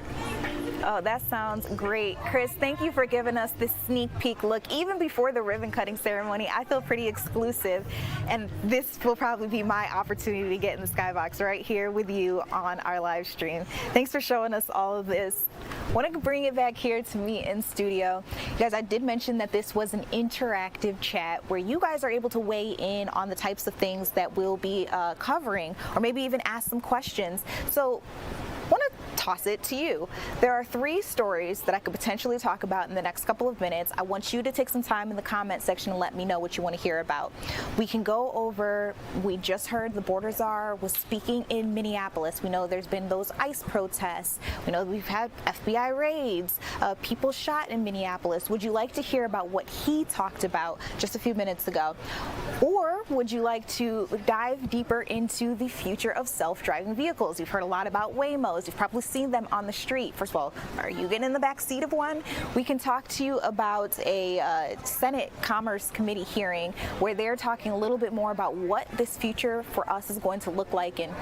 Oh, that sounds great. Chris, thank you for giving us this sneak peek look. Even before the ribbon cutting ceremony, I feel pretty exclusive, and this will probably be my opportunity to get in the skybox right here with you on our live stream. Thanks for showing us all of this. I want to bring it back here to me in studio. You guys, I did mention that this was an interactive chat where you guys are able to weigh in on the types of things that we'll be covering, or maybe even ask some questions. So I want to toss it to you. There are 3 stories that I could potentially talk about in the next couple of minutes. I want you to take some time in the comment section and let me know what you want to hear about. We can go over, we just heard the border czar was speaking in Minneapolis. We know there's been those ICE protests. We know we've had FBI raids, people shot in Minneapolis. Would you like to hear about what he talked about just a few minutes ago? Or would you like to dive deeper into the future of self-driving vehicles? You've heard a lot about Waymos. You've probably seen them on the street. First of all, are you getting in the back seat of one? We can talk to you about a Senate Commerce Committee hearing where they're talking a little bit more about what this future for us is going to look like, and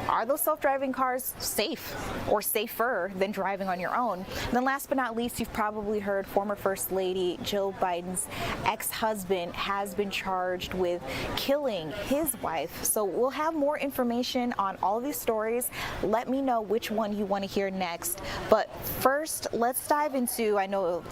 are those self-driving cars safe or safer than driving on your own? And then last but not least, you've probably heard former First Lady Jill Biden's ex-husband has been charged with killing his wife. So we'll have more information on all of these stories. Let me know which one you want to hear next. But first, let's dive into, I know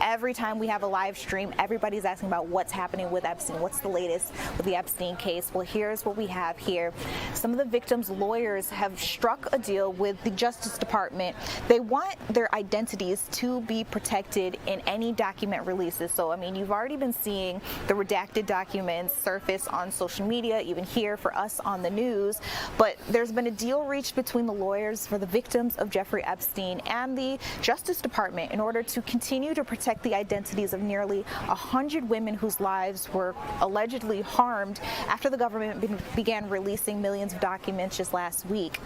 every time we have a live stream, everybody's asking about what's happening with Epstein. What's the latest with the Epstein case? Well, here's what we have here. Some of the victims' lawyers have struck a deal with the Justice Department. They want their identities to be protected in any document releases. So, I mean, you've already been seeing the redacted documents surface on social media, even here for us on the news. But there's been a deal reached between the lawyers for the victims of Jeffrey Epstein and the Justice Department in order to continue to protect the identities of nearly 100 women whose lives were allegedly harmed after the government began releasing millions of documents just last week.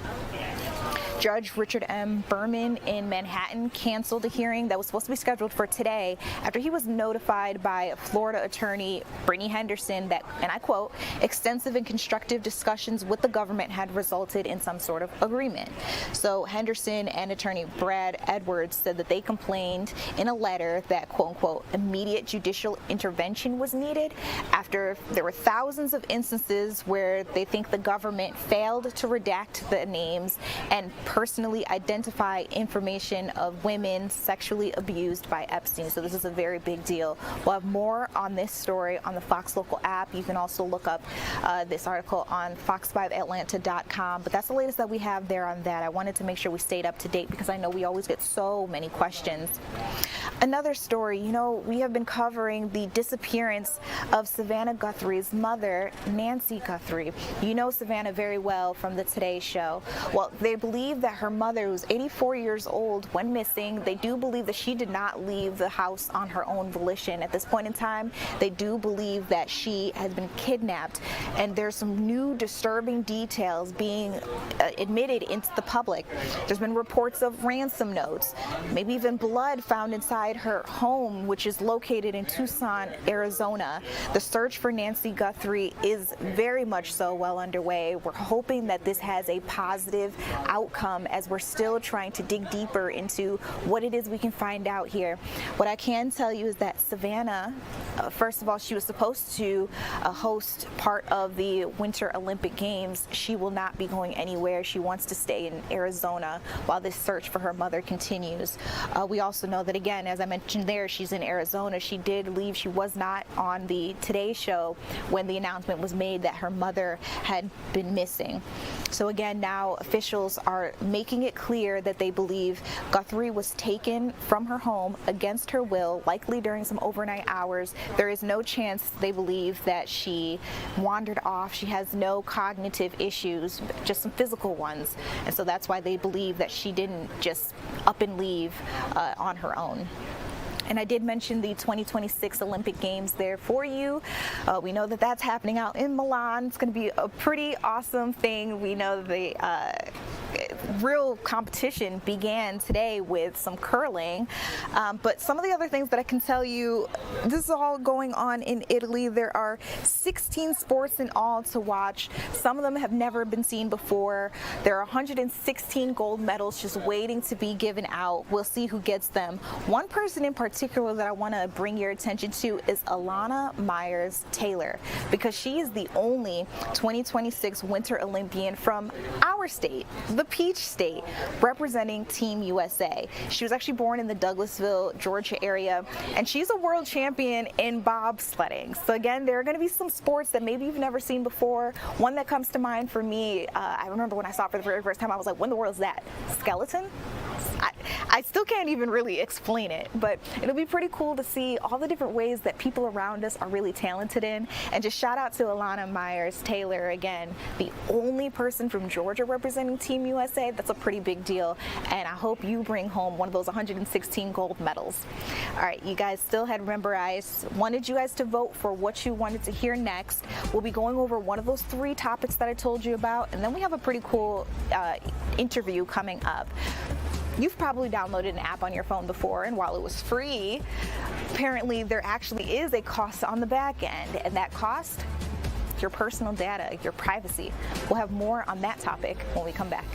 Judge Richard M. Berman in Manhattan canceled a hearing that was supposed to be scheduled for today after he was notified by Florida attorney Brittany Henderson that, and I quote, extensive and constructive discussions with the government had resulted in some sort of agreement. So Henderson and attorney Brad Edwards said that they complained in a letter that, quote unquote, immediate judicial intervention was needed after there were thousands of instances where they think the government failed to redact the names and personally identify information of women sexually abused by Epstein. So this is a very big deal. We'll have more on this story on the Fox Local app. You can also look up this article on fox5atlanta.com. But that's the latest that we have there on that. I wanted to make sure we stayed up to date because I know we always get so many questions. Another story, you know, we have been covering the disappearance of Savannah Guthrie's mother, Nancy Guthrie. You know Savannah very well from the Today Show. Well, they believe that her mother, who's 84 years old, went missing. They do believe that she did not leave the house on her own volition. At this point in time, they do believe that she has been kidnapped, and there's some new disturbing details being admitted into the public. There's been reports of ransom notes, maybe even blood found inside her home, which is located in Tucson, Arizona. The search for Nancy Guthrie is very much so well underway. We're hoping that this has a positive outcome as we're still trying to dig deeper into what it is we can find out here. What I can tell you is that Savannah, first of all, she was supposed to host part of the Winter Olympic Games. She will not be going anywhere. She wants to stay in Arizona while this search for her mother continues. We also know that, again, as I mentioned there, she's in Arizona. She did leave. She was not on the Today Show when the announcement was made that her mother had been missing. So again, now officials are making it clear that they believe Guthrie was taken from her home against her will, likely during some overnight hours. There is no chance, they believe, that she wandered off. She has no cognitive issues, just some physical ones. And so that's why they believe that she didn't just up and leave on her own. And I did mention the 2026 Olympic Games there for you. We know that that's happening out in Milan. It's going to be a pretty awesome thing. We know the real competition began today with some curling. But some of the other things that I can tell you, this is all going on in Italy. There are 16 sports in all to watch. Some of them have never been seen before. There are 116 gold medals just waiting to be given out. We'll see who gets them. One person in particular that I want to bring your attention to is Alana Myers-Taylor, because she is the only 2026 Winter Olympian from our state, the Peach State, representing Team USA. She was actually born in the Douglasville, Georgia area, and she's a world champion in bobsledding. So again, there are going to be some sports that maybe you've never seen before. One that comes to mind for me, I remember when I saw it for the very first time, I was like, when the world is that? Skeleton? I still can't even really explain it, but it'll be pretty cool to see all the different ways that people around us are really talented in. And just shout out to Alana Myers-Taylor, again, the only person from Georgia representing Team USA. That's a pretty big deal, and I hope you bring home one of those 116 gold medals. All right, you guys still had, remember, I wanted you guys to vote for what you wanted to hear next. We'll be going over one of those 3 topics that I told you about, and then we have a pretty cool interview coming up. You've probably downloaded an app on your phone before, and while it was free, apparently there actually is a cost on the back end, and that cost, your personal data, your privacy. We'll have more on that topic when we come back.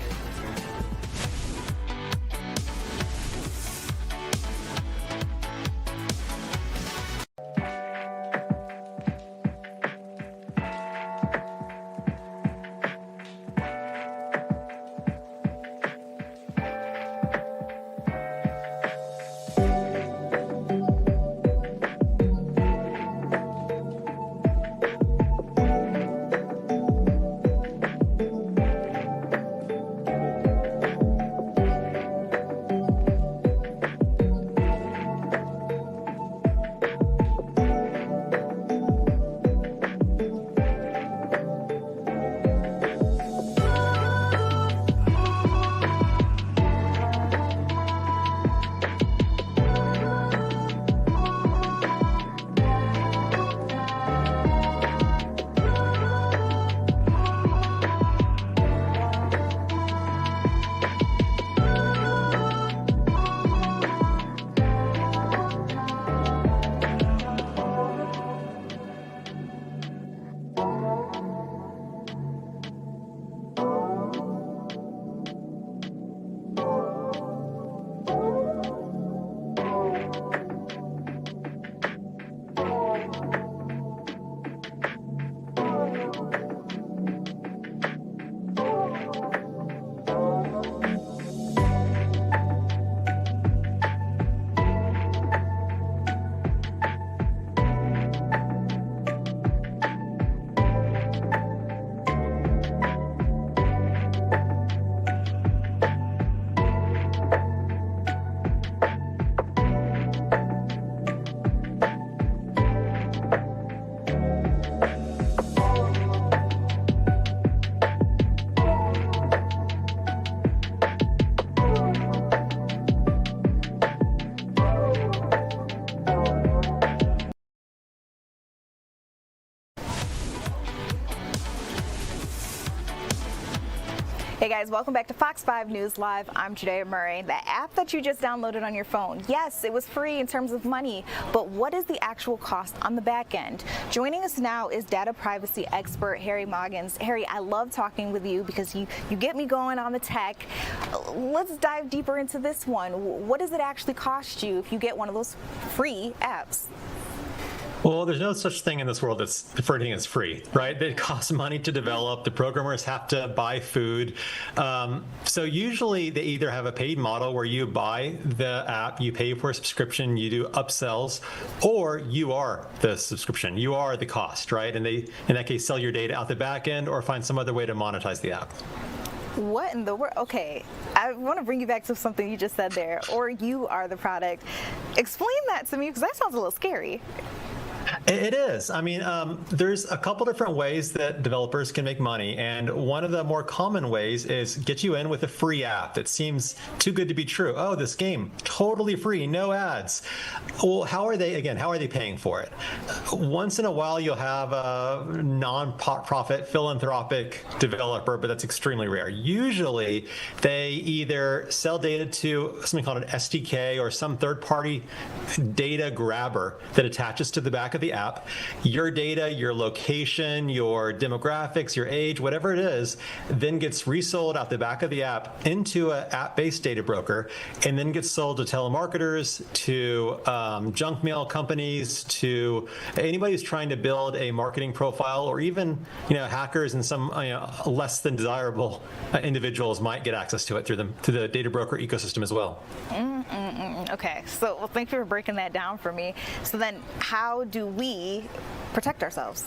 Hey guys, welcome back to Fox 5 News Live. I'm Judea Murray. The app that you just downloaded on your phone, yes, it was free in terms of money, but what is the actual cost on the back end? Joining us now is data privacy expert Harry Moggins. Harry, I love talking with you because you get me going on the tech. Let's dive deeper into this one. What does it actually cost you if you get one of those free apps? Well, there's no such thing in this world that's for anything that's free, right? It costs money to develop. The programmers have to buy food. So usually they either have a paid model where you buy the app, you pay for a subscription, you do upsells, or you are the subscription. You are the cost, right? And they, in that case, sell your data out the back end or find some other way to monetize the app. What in the world? Okay, I want to bring you back to something you just said there, or you are the product. Explain that to me because that sounds a little scary. It is. I mean, there's a couple different ways that developers can make money, and one of the more common ways is get you in with a free app that seems too good to be true. Oh, this game, totally free, no ads. Well, how are they paying for it? Once in a while, you'll have a non-profit philanthropic developer, but that's extremely rare. Usually, they either sell data to something called an SDK or some third-party data grabber that attaches to the back of the app. Your data, your location, your demographics, your age, whatever it is, then gets resold out the back of the app into an app-based data broker, and then gets sold to telemarketers, to junk mail companies, to anybody who's trying to build a marketing profile, or even hackers and some less than desirable individuals might get access to it through the data broker ecosystem as well. Okay, so well, thank you for breaking that down for me. So then, how do we protect ourselves?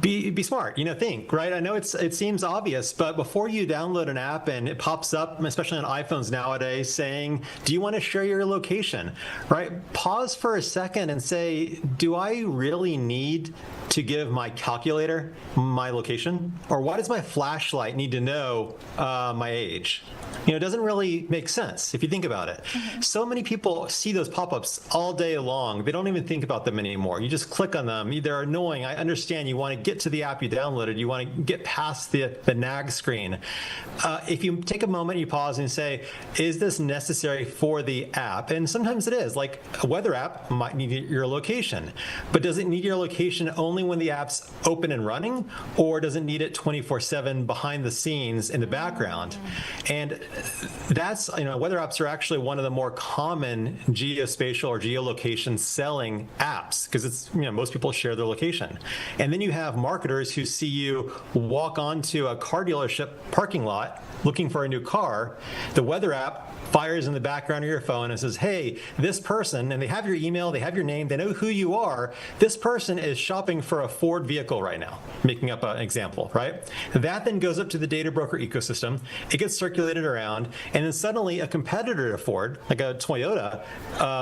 Be smart, think, right? I know it seems obvious, but before you download an app and it pops up, especially on iPhones nowadays, saying, do you want to share your location, right? Pause for a second and say, do I really need to give my calculator my location? Or why does my flashlight need to know my age? It doesn't really make sense if you think about it. Mm-hmm. So many people see those pop-ups all day long. They don't even think about them anymore. You just click on them. They're annoying. I understand you want to get to the app you downloaded. You want to get past the nag screen. If you take a moment, you pause and say, is this necessary for the app? And sometimes it is. Like a weather app might need your location, but does it need your location only when the app's open and running, or does it need it 24/7 behind the scenes in the background? And that's, weather apps are actually one of the more common geospatial or geolocation selling apps, because it's, most people share their location. And then you have marketers who see you walk onto a car dealership parking lot looking for a new car. The weather app fires in the background of your phone and says, hey, this person, and they have your email, they have your name, they know who you are. This person is shopping for a Ford vehicle right now, making up an example, right? That then goes up to the data broker ecosystem. It gets circulated around, and then suddenly a competitor to Ford, like a Toyota,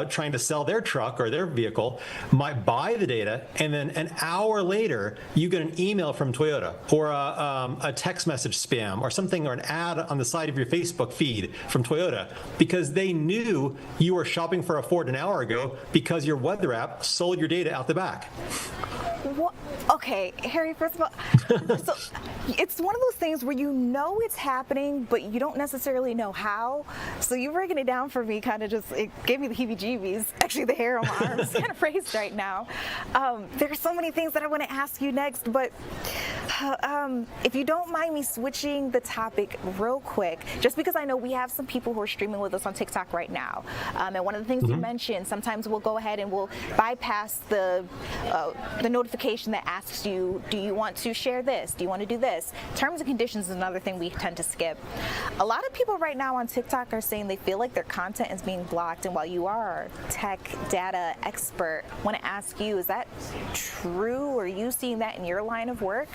trying to sell their truck or their vehicle, might buy the data, and then an hour later, you get an email from Toyota or a text message spam or something, or an ad on the side of your Facebook feed from Toyota, because they knew you were shopping for a Ford an hour ago because your weather app sold your data out the back. What? Okay, Harry, first of all, so it's one of those things where it's happening, but you don't necessarily know how. So you breaking it down for me it gave me the heebie-jeebies. Actually, the hair on my arm is kind of raised right now. There's so many things that I want to ask you next, but if you don't mind me switching the topic real quick, just because I know we have some people who are streaming with us on TikTok right now. And one of the things you mentioned, sometimes we'll go ahead and we'll bypass the notification that asks you, do you want to share this? Do you want to do this? Terms and conditions is another thing we tend to skip. A lot of people right now on TikTok are saying they feel like their content is being blocked. And while you are a tech data expert, I want to ask you, is that true? Are you seeing that in your line of work?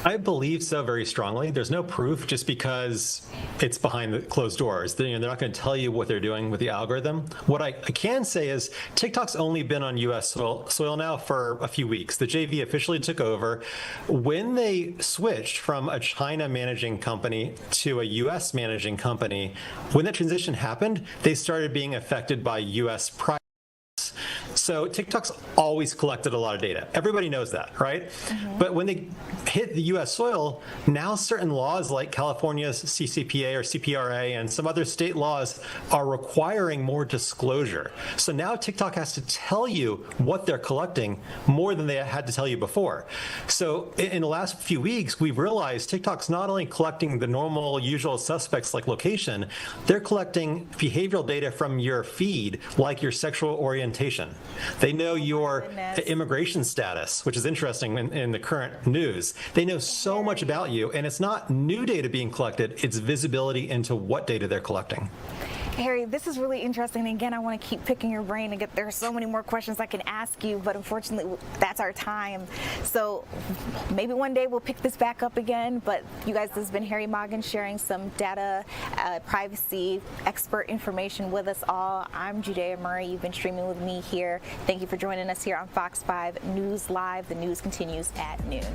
I believe so very strongly. There's no proof just because it's behind the closed doors. They're not going to tell you what they're doing with the algorithm. What I can say is TikTok's only been on U.S. soil now for a few weeks. The JV officially took over. When they switched from a China managing company to a U.S. managing company, when that transition happened, they started being affected by U.S. privacy. So TikTok's always collected a lot of data. Everybody knows that, right? But when they hit the U.S. soil, now certain laws like California's CCPA or CPRA and some other state laws are requiring more disclosure. So now TikTok has to tell you what they're collecting more than they had to tell you before. So in the last few weeks, we've realized TikTok's not only collecting the normal usual suspects like location, they're collecting behavioral data from your feed, like your sexual orientation. They know your immigration status, which is interesting in the current news. They know so much about you, and it's not new data being collected, it's visibility into what data they're collecting. Harry, this is really interesting. Again, I want to keep picking your brain and there are so many more questions I can ask you, but unfortunately, that's our time. So maybe one day we'll pick this back up again. But you guys, this has been Harry Moggan sharing some data privacy expert information with us all. I'm Judea Murray. You've been streaming with me here. Thank you for joining us here on Fox 5 News Live. The news continues at noon.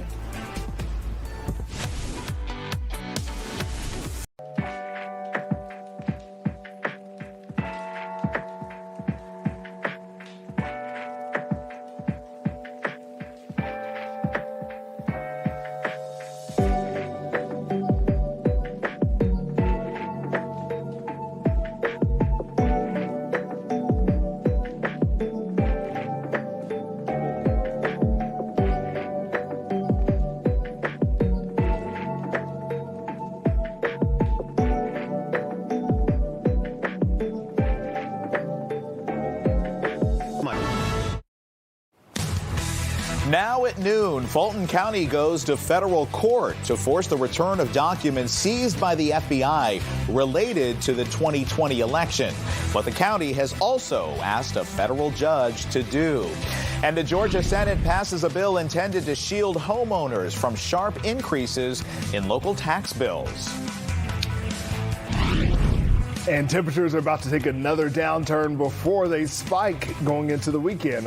Now at noon, Fulton County goes to federal court to force the return of documents seized by the FBI related to the 2020 election. What the county has also asked a federal judge to do. And the Georgia Senate passes a bill intended to shield homeowners from sharp increases in local tax bills. And temperatures are about to take another downturn before they spike going into the weekend.